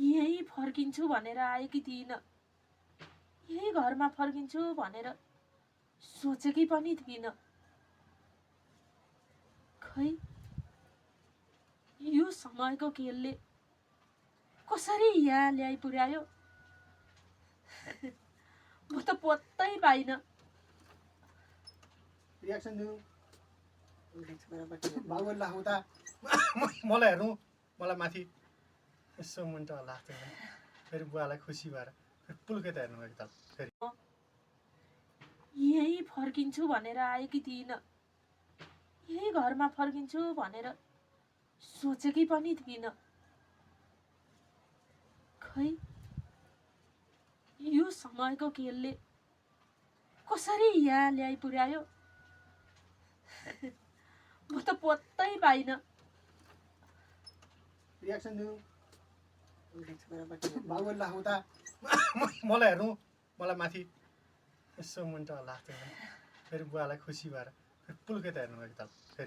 यही फर्किन्छु भनेर आएकी थिइनँ। यही घरमा फर्किन्छु भनेर सोचेकी पनि थिइनँ। खै यो समयको खेलले कसरी यहाँ ल्याइ पुर्यायो म त पत्तै पाइनँ। रियाक्सन दिनु बाबुलाई हुँदा मलाई हेर्नु, मलाई माथि यसो मुन्टो लाग्छ फेरि बुवालाई खुसी भएर फेरि पुल्केत हेर्नु एकताल फेरि यही फर्किन्छु भनेर आएकी थिइनँ। यही घरमा फर्किन्छु भनेर सोचेकी पनि थिइनँ। खै यो समयको खेलले कसरी यहाँ ल्याइ पुर्यायो म त पत्तै पाइनँ। रियाक्सन दिनु बाबुलाई हुँदा मलाई हेर्नु, मलाई माथि यसो मुन्टो लाग्छ फेरि बुवालाई खुसी भएर फेरि पुल्केत हेर्नु एकताल फेरि